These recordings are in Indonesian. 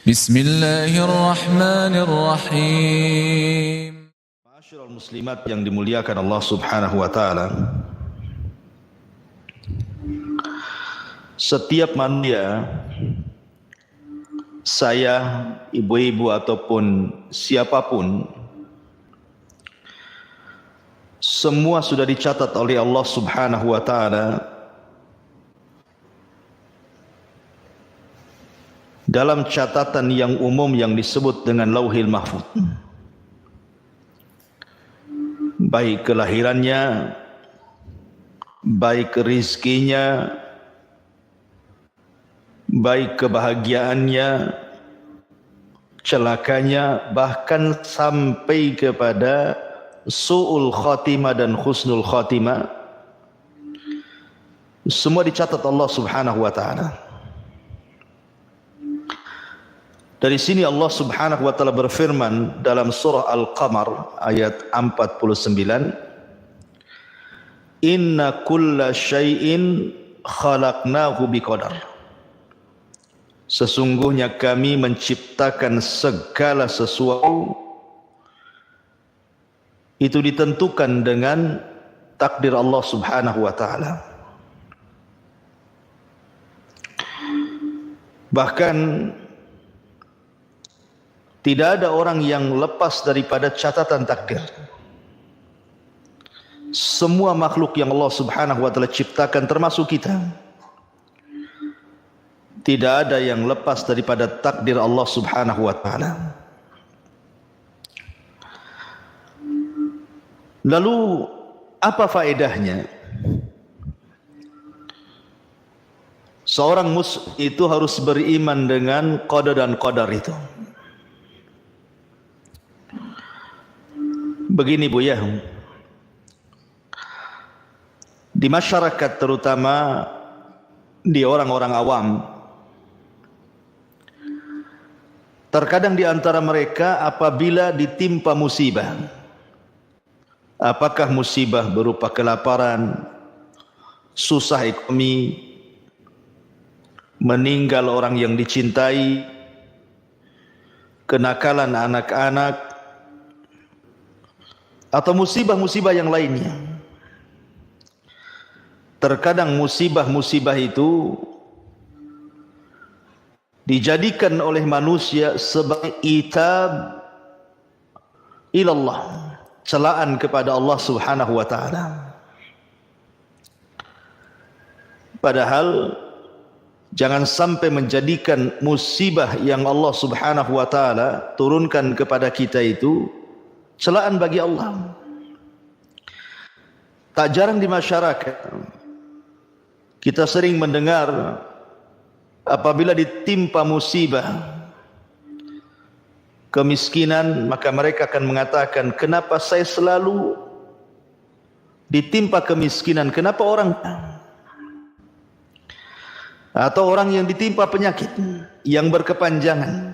Bismillahirrahmanirrahim. Ma'asyiral muslimat yang dimuliakan Allah Subhanahu wa taala. Setiap manusia, saya, ibu-ibu ataupun siapapun, semua sudah dicatat oleh Allah Subhanahu wa taala dalam catatan yang umum yang disebut dengan Lauhil Mahfuz. Baik kelahirannya, baik rizkinya, baik kebahagiaannya, celakanya, bahkan sampai kepada su'ul khatimah dan husnul khatimah, semua dicatat Allah Subhanahu wa taala. Dari sini Allah Subhanahu wa taala berfirman dalam surah Al-Qamar ayat 49, Inna kulla syai'in khalaqnahu biqadar. Sesungguhnya kami menciptakan segala sesuatu itu ditentukan dengan takdir Allah Subhanahu wa taala. Bahkan tidak ada orang yang lepas daripada catatan takdir. Semua makhluk yang Allah Subhanahu wa taala ciptakan termasuk kita, tidak ada yang lepas daripada takdir Allah Subhanahu wa taala. Lalu apa faedahnya? Seorang muslim itu harus beriman dengan qada dan qadar itu. Begini Bu ya, di masyarakat terutama di orang-orang awam, terkadang di antara mereka apabila ditimpa musibah, apakah musibah berupa kelaparan, susah ekonomi, meninggal orang yang dicintai, kenakalan anak-anak, atau musibah-musibah yang lainnya. Terkadang musibah-musibah itu dijadikan oleh manusia sebagai itab ilallah, celaan kepada Allah Subhanahu wa taala. Padahal jangan sampai menjadikan musibah yang Allah Subhanahu wa taala turunkan kepada kita itu celaan bagi Allah. Tak jarang di masyarakat kita sering mendengar apabila ditimpa musibah kemiskinan, maka mereka akan mengatakan, kenapa saya selalu ditimpa kemiskinan? Kenapa orang atau orang yang ditimpa penyakit yang berkepanjangan,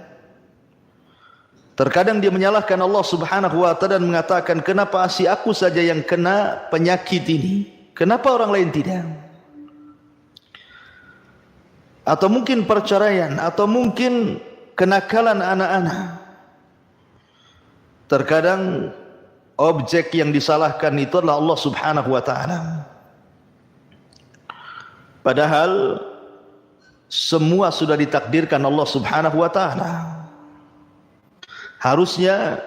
terkadang dia menyalahkan Allah Subhanahu wa taala dan mengatakan, kenapa si aku saja yang kena penyakit ini, kenapa orang lain tidak? Atau mungkin perceraian, atau mungkin kenakalan anak-anak. Terkadang objek yang disalahkan itu adalah Allah Subhanahu wa taala. Padahal semua sudah ditakdirkan Allah Subhanahu wa taala. Harusnya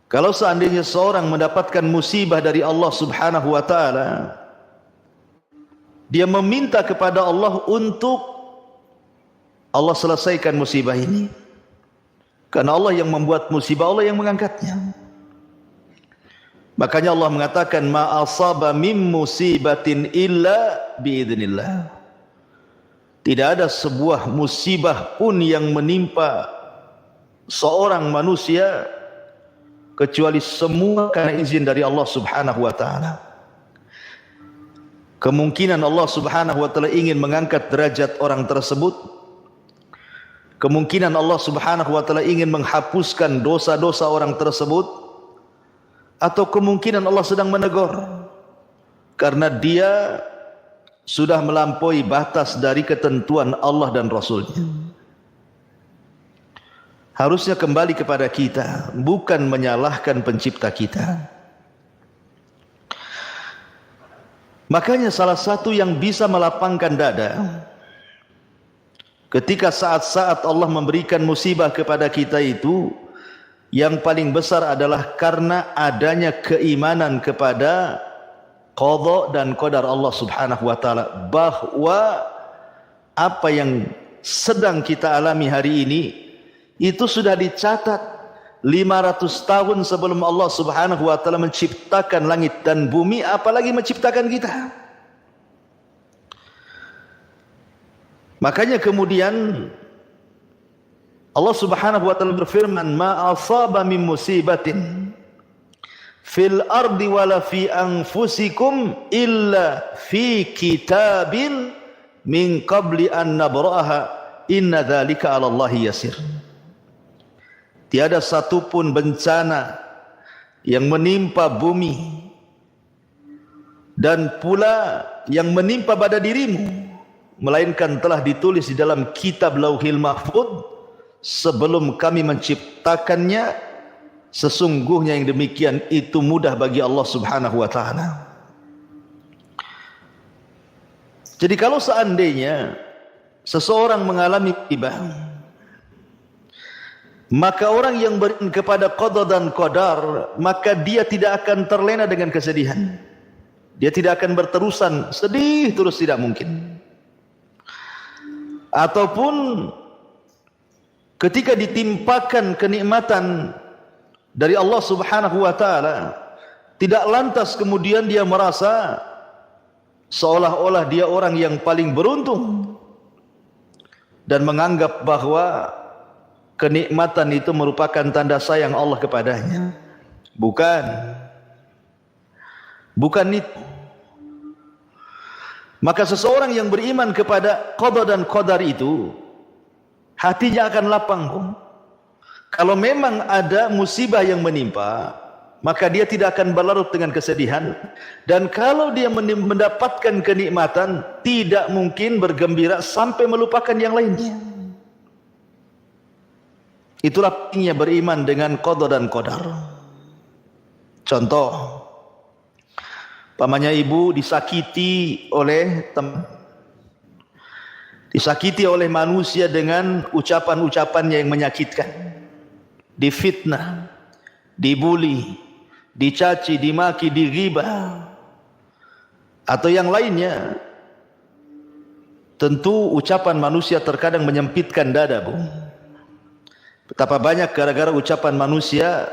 kalau seandainya seorang mendapatkan musibah dari Allah Subhanahu wa taala, dia meminta kepada Allah untuk Allah selesaikan musibah ini. Karena Allah yang membuat musibah, Allah yang mengangkatnya. Makanya Allah mengatakan, ma asaba min musibatin illa biidznillah. Tidak ada sebuah musibah pun yang menimpa seorang manusia kecuali semua karena izin dari Allah Subhanahu wa taala. Kemungkinan Allah Subhanahu wa taala ingin mengangkat derajat orang tersebut, kemungkinan Allah Subhanahu wa taala ingin menghapuskan dosa-dosa orang tersebut, atau kemungkinan Allah sedang menegur karena dia sudah melampaui batas dari ketentuan Allah dan Rasul-Nya. harusnya kembali kepada kita, bukan menyalahkan pencipta kita. Makanya salah satu yang bisa melapangkan dada ketika saat-saat Allah memberikan musibah kepada kita itu, yang paling besar adalah karena adanya keimanan kepada qada dan qadar Allah Subhanahu wa taala, bahwa apa yang sedang kita alami hari ini itu sudah dicatat 500 tahun sebelum Allah Subhanahu wa taala menciptakan langit dan bumi, apalagi menciptakan kita. Makanya kemudian Allah Subhanahu wa taala berfirman, "Ma asaba min musibatin fil ardi wala fi anfusikum illa fi kitabin min qabli an nabra'aha inna dzalika 'ala Allahi yasir." Tiada satupun bencana yang menimpa bumi dan pula yang menimpa pada dirimu, melainkan telah ditulis di dalam kitab Lauhil Mahfuz sebelum kami menciptakannya. Sesungguhnya yang demikian itu mudah bagi Allah Subhanahu wa taala. Jadi kalau seandainya seseorang mengalami musibah, maka orang yang beriman kepada qada dan qadar, maka dia tidak akan terlena dengan kesedihan. Dia tidak akan berterusan sedih terus, tidak mungkin. Ataupun ketika ditimpakan kenikmatan dari Allah Subhanahu wa taala, tidak lantas kemudian dia merasa seolah-olah dia orang yang paling beruntung dan menganggap bahwa kenikmatan itu merupakan tanda sayang Allah kepadanya. Bukan itu. Maka seseorang yang beriman kepada qada dan qadar itu, hatinya akan lapang. Kalau memang ada musibah yang menimpa, maka dia tidak akan berlarut dengan kesedihan. Dan kalau dia mendapatkan kenikmatan, tidak mungkin bergembira sampai melupakan yang lainnya. Itulah pentingnya beriman dengan qada dan qadar. Contoh, pamannya ibu disakiti oleh disakiti oleh manusia dengan ucapan-ucapannya yang menyakitkan, difitnah, dibuli, dicaci, dimaki, dighibah, atau yang lainnya. Tentu ucapan manusia terkadang menyempitkan dada, Bu. Betapa banyak gara-gara ucapan manusia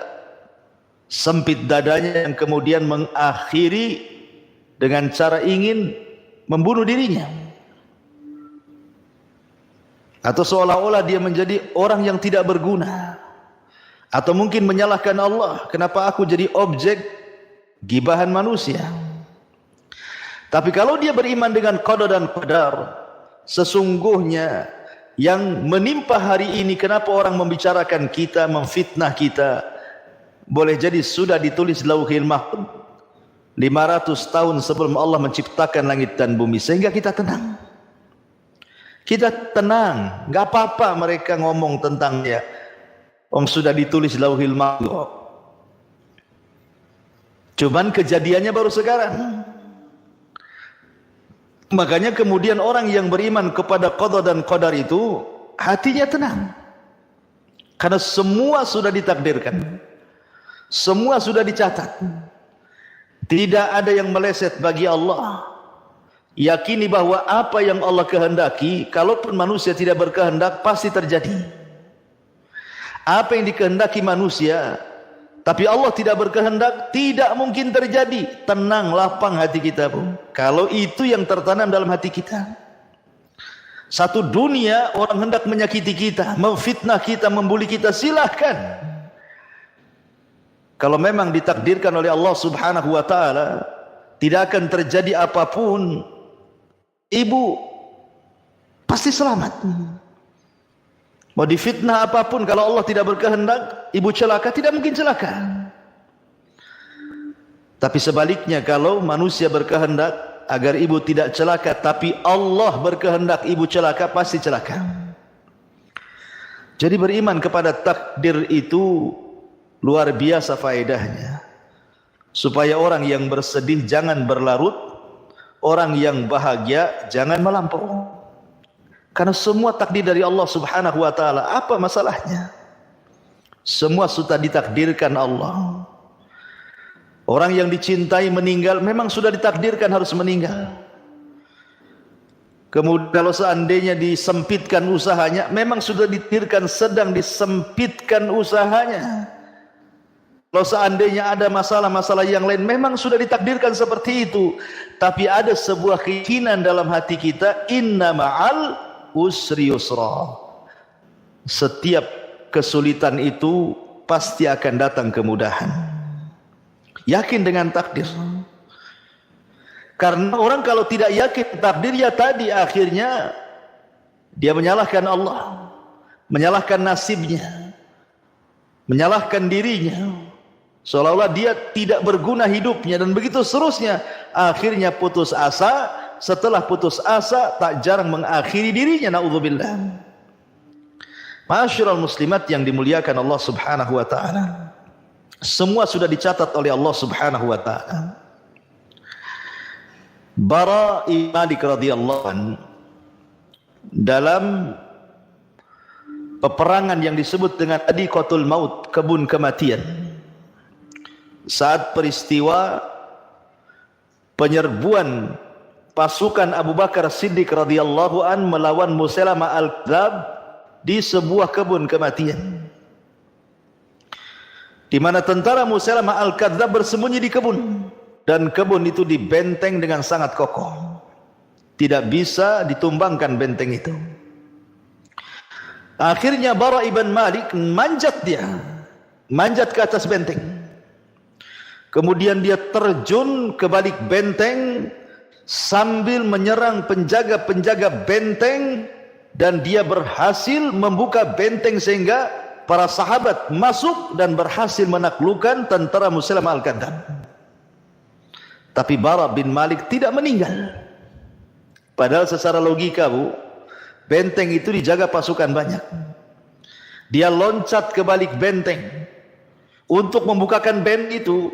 sempit dadanya, yang kemudian mengakhiri dengan cara ingin membunuh dirinya, atau seolah-olah dia menjadi orang yang tidak berguna, atau mungkin menyalahkan Allah, kenapa aku jadi objek gibahan manusia. Tapi kalau dia beriman dengan qada dan qadar, sesungguhnya yang menimpa hari ini, kenapa orang membicarakan kita, memfitnah kita, boleh jadi sudah ditulis Lauhil Mahfuz 500 tahun sebelum Allah menciptakan langit dan bumi, sehingga kita tenang. Kita tenang, enggak apa-apa mereka ngomong tentang dia, sudah ditulis Lauhil Mahfuz. Cuman kejadiannya baru sekarang. Makanya kemudian orang yang beriman kepada qada dan qadar itu hatinya tenang, karena semua sudah ditakdirkan, semua sudah dicatat. Tidak ada yang meleset bagi Allah. Yakini bahwa apa yang Allah kehendaki, kalaupun manusia tidak berkehendak, pasti terjadi. Apa yang dikehendaki manusia tapi Allah tidak berkehendak, tidak mungkin terjadi. Tenang, lapang hati kita, Bu. Kalau itu yang tertanam dalam hati kita. Satu dunia orang hendak menyakiti kita, memfitnah kita, membuli kita, silahkan. Kalau memang ditakdirkan oleh Allah Subhanahu wa taala, tidak akan terjadi apapun, ibu pasti selamat. Mau difitnah apapun, kalau Allah tidak berkehendak, ibu celaka, tidak mungkin celaka. Tapi sebaliknya, kalau manusia berkehendak agar ibu tidak celaka, tapi Allah berkehendak ibu celaka, pasti celaka. Jadi beriman kepada takdir itu luar biasa faedahnya. Supaya orang yang bersedih jangan berlarut, orang yang bahagia jangan melampau. Karena semua takdir dari Allah Subhanahu wa taala. Apa masalahnya? Semua sudah ditakdirkan Allah. Orang yang dicintai meninggal memang sudah ditakdirkan harus meninggal. Kemudian kalau seandainya disempitkan usahanya, memang sudah ditakdirkan sedang disempitkan usahanya. Kalau seandainya ada masalah-masalah yang lain, memang sudah ditakdirkan seperti itu. Tapi ada sebuah keyakinan dalam hati kita, inna ma'al usri yusra. Setiap kesulitan itu pasti akan datang kemudahan. Yakin dengan takdir. Karena orang kalau tidak yakin takdir, ya tadi akhirnya dia menyalahkan Allah, menyalahkan nasibnya, menyalahkan dirinya, seolah-olah dia tidak berguna hidupnya, dan begitu seterusnya. Akhirnya putus asa, setelah putus asa tak jarang mengakhiri dirinya, naudzubillah. Ma'asyiral muslimat yang dimuliakan Allah Subhanahu wa taala, semua sudah dicatat oleh Allah Subhanahu wa taala. Bara bin Malik radhiyallahu anhu dalam peperangan yang disebut dengan Adiqatul Maut, kebun kematian, saat peristiwa penyerbuan pasukan Abu Bakar Siddiq radhiyallahu an melawan Musailamah al-Kadzdzab di sebuah kebun kematian, di mana tentara Musailamah al-Kadzdzab bersembunyi di kebun, dan kebun itu dibenteng dengan sangat kokoh, tidak bisa ditumbangkan benteng itu. Akhirnya Bara ibn Malik manjat ke atas benteng. Kemudian dia terjun ke balik benteng sambil menyerang penjaga-penjaga benteng, dan dia berhasil membuka benteng sehingga para sahabat masuk dan berhasil menaklukkan tentara Musailamah al-Kadzdzab. Tapi Bara bin Malik tidak meninggal. Padahal secara logika, benteng itu dijaga pasukan banyak. Dia loncat ke balik benteng untuk membukakan benteng itu,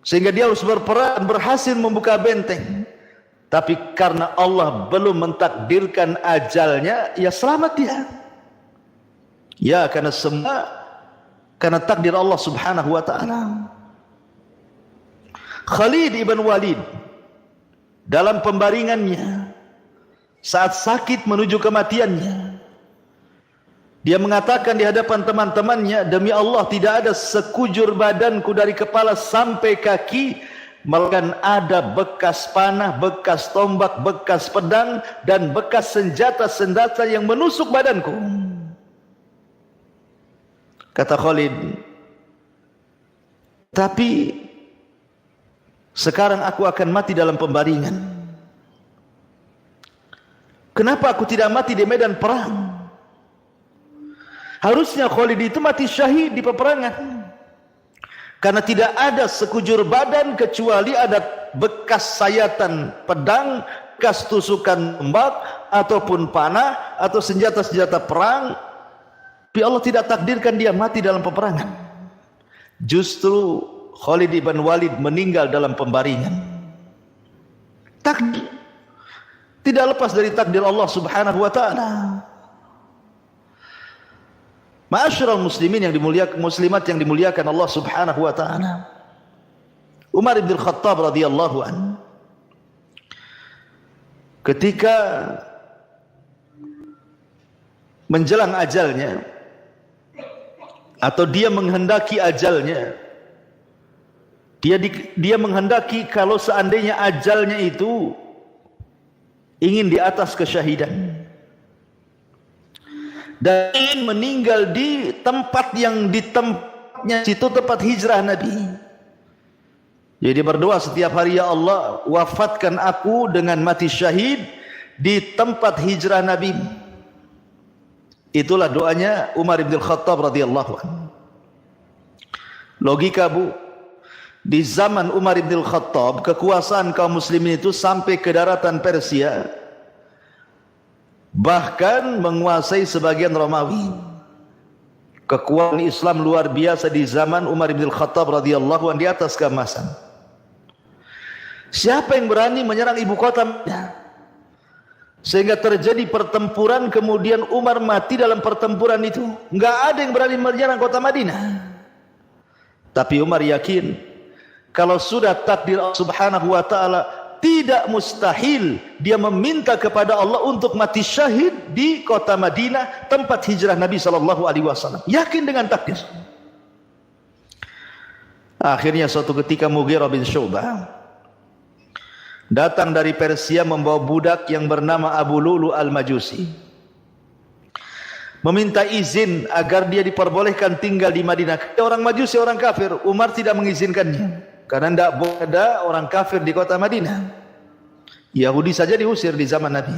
sehingga dia harus berperan berhasil membuka benteng. Tapi karena Allah belum mentakdirkan ajalnya, ya selamat dia. Ya, karena semua karena takdir Allah Subhanahu wa taala. Khalid ibn Walid dalam pembaringannya saat sakit menuju kematiannya, dia mengatakan di hadapan teman-temannya, demi Allah tidak ada sekujur badanku dari kepala sampai kaki melainkan ada bekas panah, bekas tombak, bekas pedang, dan bekas senjata-senjata yang menusuk badanku. Kata Khalid, tapi sekarang aku akan mati dalam pembaringan. Kenapa aku tidak mati di medan perang? Harusnya Khalid itu mati syahid di peperangan. Karena tidak ada sekujur badan kecuali ada bekas sayatan pedang, bekas tusukan tombak, ataupun panah, atau senjata-senjata perang. Tapi Allah tidak takdirkan dia mati dalam peperangan. Justru Khalid ibn Walid meninggal dalam pembaringan. Takdir tidak lepas dari takdir Allah Subhanahu wa taala. Ma'asyiral muslimin yang dimuliakan, muslimat yang dimuliakan Allah Subhanahu wa taala. Umar bin Khattab radhiyallahu anhu ketika menjelang ajalnya atau dia menghendaki ajalnya, dia menghendaki kalau seandainya ajalnya itu ingin di atas kesyahidan dan ingin meninggal di tempat yang di tempatnya situ tempat hijrah Nabi. Jadi berdoa setiap hari, ya Allah, wafatkan aku dengan mati syahid di tempat hijrah Nabi. Itulah doanya Umar bin Khattab radhiyallahu anhu. Logika, di zaman Umar bin Khattab kekuasaan kaum muslimin itu sampai ke daratan Persia. bahkan menguasai sebagian Romawi. Kekuatan Islam luar biasa di zaman Umar bin Khattab radhiyallahu anhu di atas keemasan. Siapa yang berani menyerang ibu kota Madinah? Sehingga terjadi pertempuran, kemudian Umar mati dalam pertempuran itu. Enggak ada yang berani menyerang kota Madinah. Tapi Umar yakin, kalau sudah takdir Allah Subhanahu wa taala, tidak mustahil dia meminta kepada Allah untuk mati syahid di kota Madinah, tempat hijrah Nabi sallallahu alaihi wasallam. Yakin dengan takdir. Akhirnya suatu ketika Mughirah bin Syu'bah datang dari Persia membawa budak yang bernama Abu Lu'lu' al-Majusi, meminta izin agar dia diperbolehkan tinggal di Madinah. Orang Majusi, orang kafir. Umar tidak mengizinkannya karena tidak boleh ada orang kafir di kota Madinah. Yahudi saja diusir di zaman Nabi.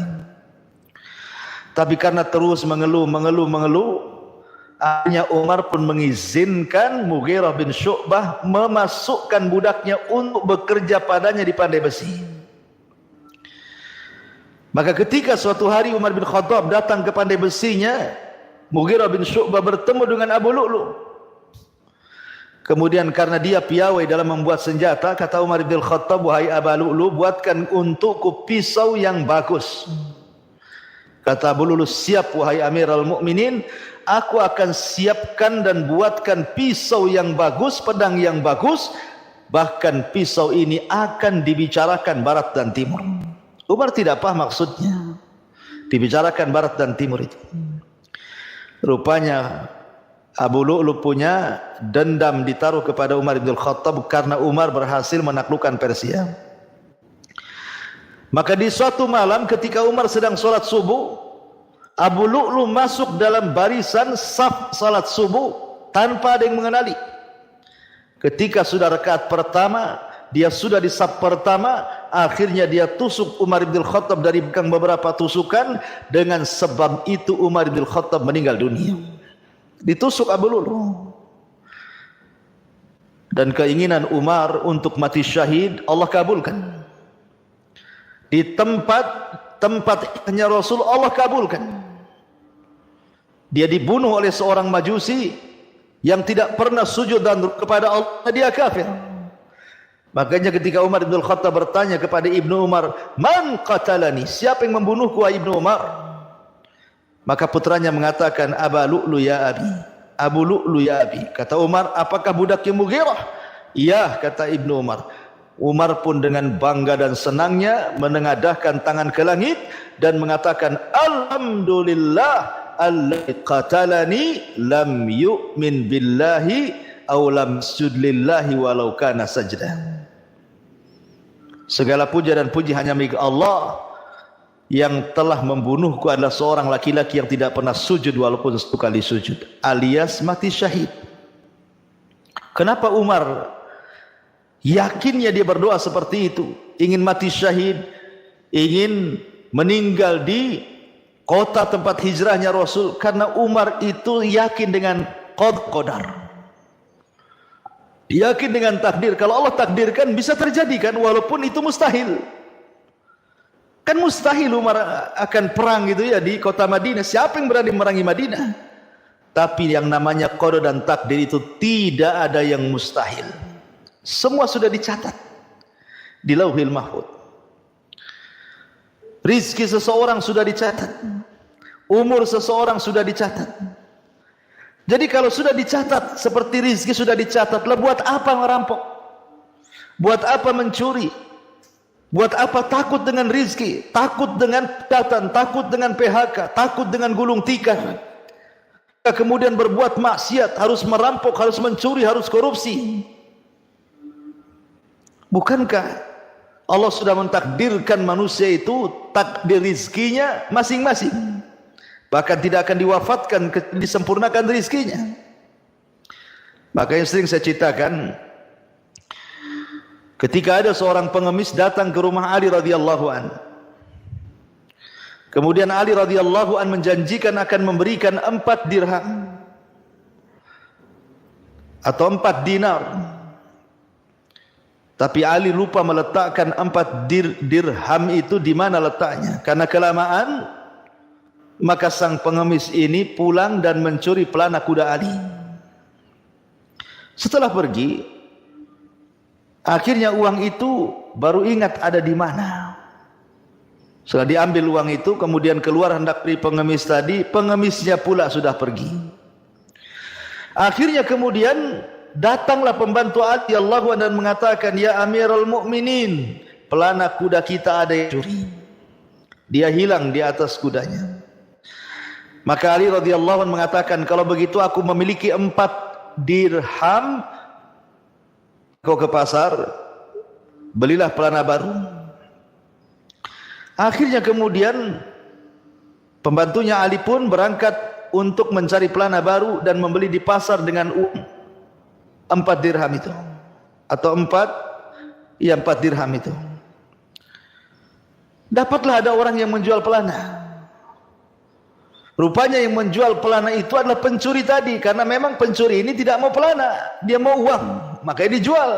Tapi karena terus mengeluh, akhirnya Umar pun mengizinkan Mughirah bin Syu'bah memasukkan budaknya untuk bekerja padanya di pandai besi. Maka ketika suatu hari Umar bin Khattab datang ke pandai besinya, Mughirah bin Syu'bah bertemu dengan Abu Lu'lu'. Kemudian karena dia piawai dalam membuat senjata, kata Umar bin Khattab, wahai Abu Lu'lu', buatkan untukku pisau yang bagus. Kata Abu Lu'lu', siap wahai Amirul Mukminin, aku akan siapkan dan buatkan pisau yang bagus, pedang yang bagus, bahkan pisau ini akan dibicarakan barat dan timur. Umar tidak paham maksudnya dibicarakan barat dan timur itu. Rupanya Abu Lu'lu' punya dendam ditaruh kepada Umar bin Khattab karena Umar berhasil menaklukkan Persia. Maka di suatu malam ketika Umar sedang sholat subuh, Abu Lu'lu' masuk dalam barisan saf salat subuh tanpa ada yang mengenali. Ketika sudah rakaat pertama, dia sudah di saf pertama, akhirnya dia tusuk Umar bin Khattab dari belakang beberapa tusukan. Dengan sebab itu Umar bin Khattab meninggal dunia. Ditusuk Abu Lu'lu'. Dan keinginan Umar untuk mati syahid Allah kabulkan. Di tempatnya Rasul Allah kabulkan. Dia dibunuh oleh seorang Majusi yang tidak pernah sujud dan kepada Allah, dia kafir. Makanya ketika Umar bin Khattab bertanya kepada Ibnu Umar, "Man qatalani?" Siapa yang membunuhku, wahai Ibnu Umar? Maka putranya mengatakan, "Abu Lu'lu' ya abi." Abu Lu'lu' ya abi. Kata Umar, "Apakah budaknya Mughirah?" "Iya," kata Ibnu Umar. Umar pun dengan bangga dan senangnya menengadahkan tangan ke langit dan mengatakan, "Alhamdulillah alladzi qatalani lam yu'min billahi aw lam yasjud lillahi walau kana sajdah." Segala puja dan puji hanya milik Allah. Yang telah membunuhku adalah seorang laki-laki yang tidak pernah sujud walaupun satu kali sujud, alias mati syahid. Kenapa Umar yakinnya dia berdoa seperti itu, ingin mati syahid, ingin meninggal di kota tempat hijrahnya Rasul? Karena Umar itu yakin dengan qadar, yakin dengan takdir. Kalau Allah takdirkan bisa terjadi kan, walaupun itu mustahil. Kan mustahil Umar akan perang gitu ya di kota Madinah. Siapa yang berani merangi Madinah? Tapi yang namanya qada dan takdir itu tidak ada yang mustahil. Semua sudah dicatat di Lauhil Mahfuz. Rizki seseorang sudah dicatat, umur seseorang sudah dicatat. Jadi kalau sudah dicatat seperti rizki sudah dicatat, lah buat apa merampok? Buat apa mencuri? Buat apa takut dengan rizki? Takut dengan datang, takut dengan PHK, takut dengan gulung tikar. Kemudian berbuat maksiat, harus merampok, harus mencuri, harus korupsi. Bukankah Allah sudah mentakdirkan manusia itu takdir rizkinya masing-masing? Bahkan tidak akan diwafatkan, disempurnakan rizkinya. Makanya sering saya ceritakan, ketika ada seorang pengemis datang ke rumah Ali radhiyallahu an. Kemudian Ali radhiyallahu an menjanjikan akan memberikan 4 dirham atau 4 dinar. Tapi Ali lupa meletakkan 4 dirham itu di mana letaknya. Karena kelamaan Maka sang pengemis ini pulang dan mencuri pelana kuda Ali. Setelah pergi, akhirnya uang itu baru ingat ada di mana. Setelah diambil uang itu, kemudian keluar hendak beri pengemis tadi, pengemisnya pula sudah pergi. Akhirnya kemudian datanglah pembantu Ali radhiyallahu anhu dan mengatakan, "Ya Amirul Mukminin, pelana kuda kita ada yang curi. Dia hilang di atas kudanya." Maka Ali radhiyallahu anhu mengatakan, "Kalau begitu aku memiliki 4 dirham. Kau ke pasar, belilah pelana baru." Akhirnya kemudian pembantunya Ali pun berangkat untuk mencari pelana baru dan membeli di pasar dengan uang 4 dirham itu, atau 4 dirham itu. Dapatlah ada orang yang menjual pelana. Rupanya yang menjual pelana itu adalah pencuri tadi, karena memang pencuri ini tidak mau pelana, dia mau uang, makanya dijual.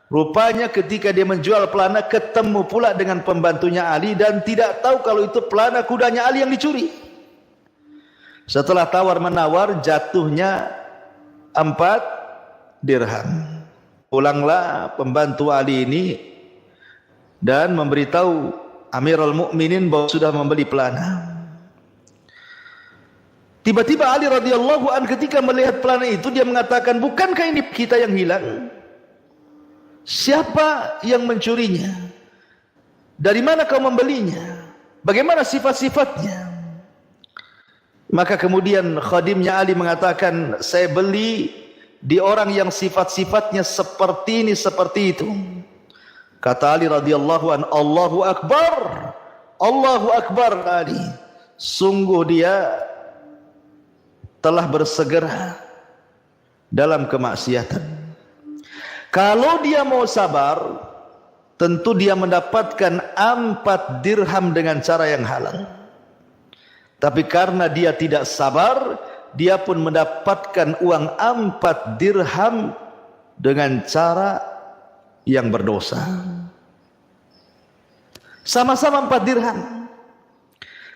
Rupanya ketika dia menjual pelana, ketemu pula dengan pembantunya Ali dan tidak tahu kalau itu pelana kudanya Ali yang dicuri. Setelah tawar-menawar, jatuhnya 4 dirham. Pulanglah pembantu Ali ini dan memberitahu Amirul Mukminin bahwa sudah membeli pelana. Tiba-tiba Ali radhiyallahu an ketika melihat pelana itu, dia mengatakan, "Bukankah ini kita yang hilang? Siapa yang mencurinya? Dari mana kau membelinya? Bagaimana sifat-sifatnya?" Maka kemudian khadimnya Ali mengatakan, "Saya beli di orang yang sifat-sifatnya seperti ini, seperti itu." Kata Ali radhiyallahu an, "Allahu Akbar, Allahu Akbar Ali. Sungguh dia telah bersegera dalam kemaksiatan. Kalau dia mau sabar, tentu dia mendapatkan 4 dirham dengan cara yang halal. Tapi karena dia tidak sabar, dia pun mendapatkan uang 4 dirham dengan cara yang berdosa. Sama-sama 4 dirham.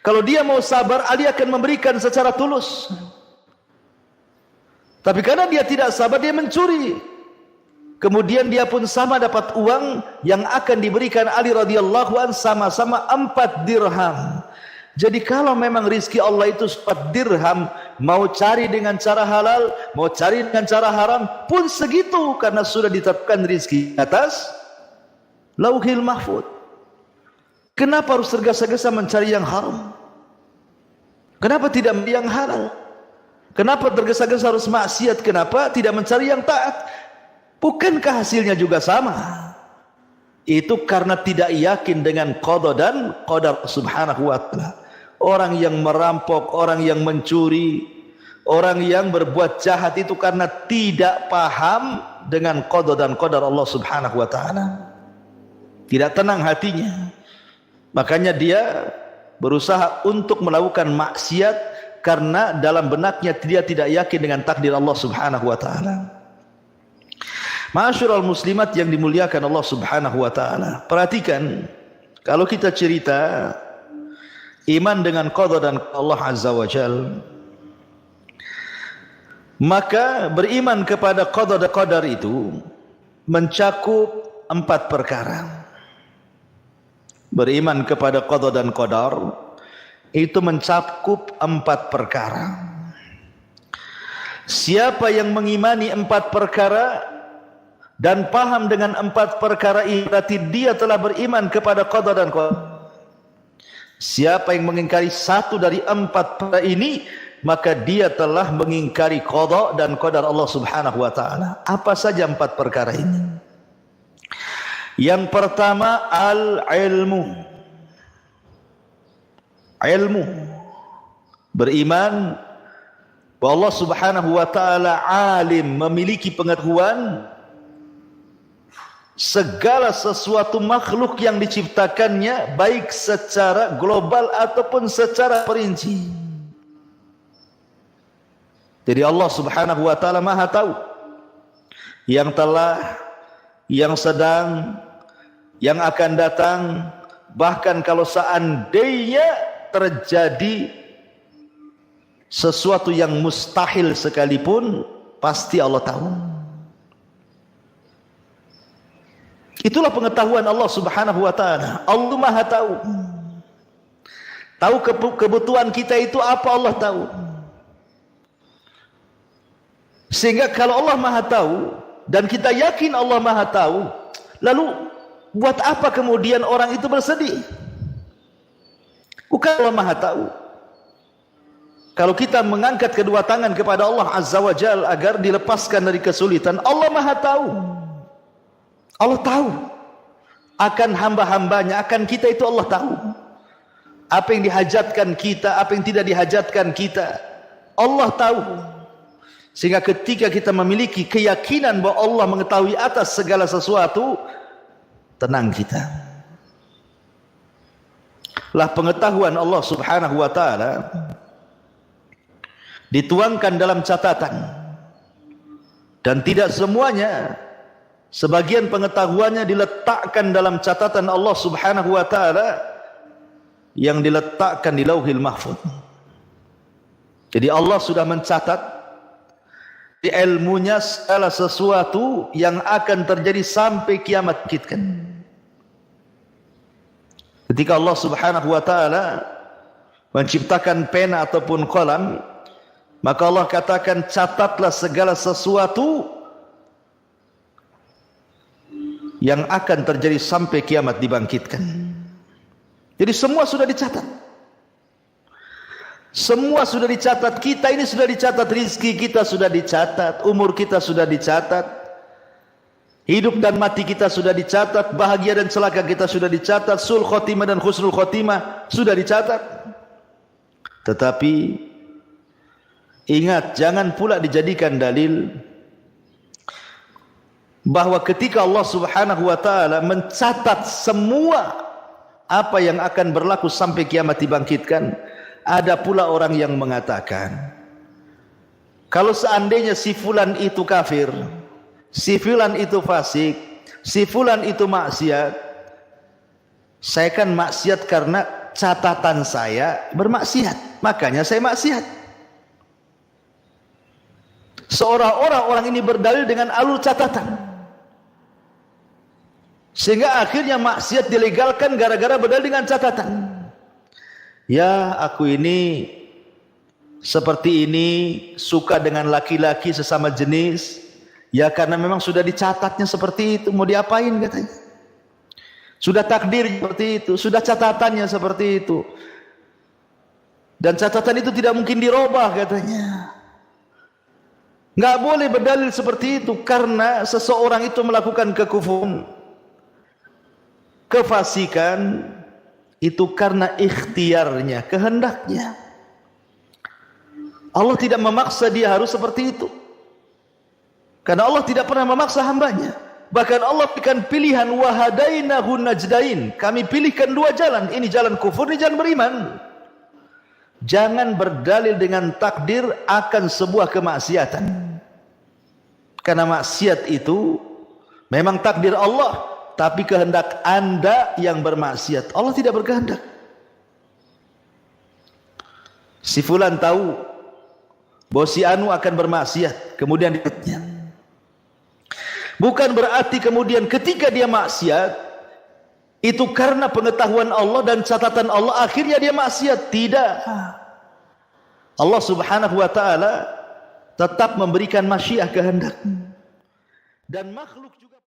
Kalau dia mau sabar, Ali akan memberikan secara tulus. Tapi karena dia tidak sabar, dia mencuri. Kemudian dia pun sama dapat uang yang akan diberikan Ali radhiyallahu an, sama-sama 4 dirham. Jadi kalau memang rizki Allah itu 4 dirham, mau cari dengan cara halal, mau cari dengan cara haram pun segitu, karena sudah ditetapkan rizki atas Lauhil Mahfuz. Kenapa harus tergesa-gesa mencari yang haram? Kenapa tidak yang halal? Kenapa tergesa-gesa harus maksiat? Kenapa tidak mencari yang taat? Bukankah hasilnya juga sama? Itu karena tidak yakin dengan qada dan qadar subhanahu wa ta'ala. Orang yang merampok, orang yang mencuri, orang yang berbuat jahat itu karena tidak paham dengan qada dan qadar Allah subhanahu wa ta'ala. Tidak tenang hatinya. Makanya dia berusaha untuk melakukan maksiat karena dalam benaknya dia tidak yakin dengan takdir Allah subhanahu wa ta'ala. Ma'asyiral muslimat yang dimuliakan Allah subhanahu wa ta'ala, perhatikan, kalau kita cerita iman dengan qada dan Allah azza wa jal, maka beriman kepada qada dan qadar itu mencakup 4 perkara. Beriman kepada qada dan qadar itu mencakup 4 perkara. Siapa yang mengimani 4 perkara dan paham dengan 4 perkara ini, berarti dia telah beriman kepada qada dan qadar. Siapa yang mengingkari 1 dari 4 perkara ini, maka dia telah mengingkari qada dan qadar Allah subhanahu wa ta'ala. Apa saja 4 perkara ini? Yang pertama, al-ilmu. Ilmu, beriman bahwa Allah subhanahu wa ta'ala alim, memiliki pengetahuan segala sesuatu makhluk yang diciptakannya, baik secara global ataupun secara perinci. Jadi Allah subhanahu wa ta'ala maha tahu yang telah, yang sedang, yang akan datang. Bahkan kalau seandainya terjadi sesuatu yang mustahil sekalipun pasti Allah tahu. Itulah pengetahuan Allah Subhanahu wa taala. Allah Maha tahu. Tahu kebutuhan kita itu apa, Allah tahu. Sehingga kalau Allah Maha tahu dan kita yakin Allah Maha tahu, lalu buat apa kemudian orang itu bersedih? Bukan Allah Maha tahu. Kalau kita mengangkat kedua tangan kepada Allah Azza wa Jalla agar dilepaskan dari kesulitan, Allah Maha tahu. Allah tahu akan hamba-hambanya, akan kita itu Allah tahu. Apa yang dihajatkan kita, apa yang tidak dihajatkan kita, Allah tahu. Sehingga ketika kita memiliki keyakinan bahwa Allah mengetahui atas segala sesuatu, tenang kita. Lah pengetahuan Allah Subhanahu wa taala dituangkan dalam catatan, dan tidak semuanya. Sebagian pengetahuannya diletakkan dalam catatan Allah Subhanahu wa taala yang diletakkan di Lauhil Mahfuz. Jadi Allah sudah mencatat di ilmunya segala sesuatu yang akan terjadi sampai kiamat kita. Ketika Allah Subhanahu wa taala menciptakan pena ataupun qalam, maka Allah katakan catatlah segala sesuatu yang akan terjadi sampai kiamat dibangkitkan. Jadi semua sudah dicatat. Semua sudah dicatat. Kita ini sudah dicatat, rizki kita sudah dicatat, umur kita sudah dicatat, hidup dan mati kita sudah dicatat, bahagia dan celaka kita sudah dicatat, sul khotimah dan husnul khotimah sudah dicatat. Tetapi ingat, jangan pula dijadikan dalil bahwa ketika Allah Subhanahu wa taala mencatat semua apa yang akan berlaku sampai kiamat dibangkitkan, ada pula orang yang mengatakan, kalau seandainya si fulan itu kafir, si fulan itu fasik, si fulan itu maksiat, saya kan maksiat karena catatan saya bermaksiat, makanya saya maksiat. Seolah-olah orang ini berdalil dengan alur catatan, sehingga akhirnya maksiat dilegalkan gara-gara berdalil dengan catatan. Ya, aku ini seperti ini, suka dengan laki-laki sesama jenis, ya karena memang sudah dicatatnya seperti itu, mau diapain katanya. Sudah takdir seperti itu, sudah catatannya seperti itu, dan catatan itu tidak mungkin dirubah katanya. Nggak boleh berdalil seperti itu, karena seseorang itu melakukan kekufuran, kefasikan, itu karena ikhtiarnya, kehendaknya. Allah tidak memaksa dia harus seperti itu, karena Allah tidak pernah memaksa hambanya. Bahkan Allah berikan pilihan, wahadainahu najdain, kami pilihkan dua jalan, ini jalan kufur, ini jalan beriman. Jangan berdalil dengan takdir akan sebuah kemaksiatan, karena maksiat itu memang takdir Allah, tapi kehendak Anda yang bermaksiat. Allah tidak berkehendak. Si fulan tahu bahwa si anu akan bermaksiat, kemudian dikatnya. Bukan berarti kemudian ketika dia maksiat itu karena pengetahuan Allah dan catatan Allah akhirnya dia maksiat. Tidak. Allah Subhanahu wa taala tetap memberikan masyiah, kehendak. Dan makhluk juga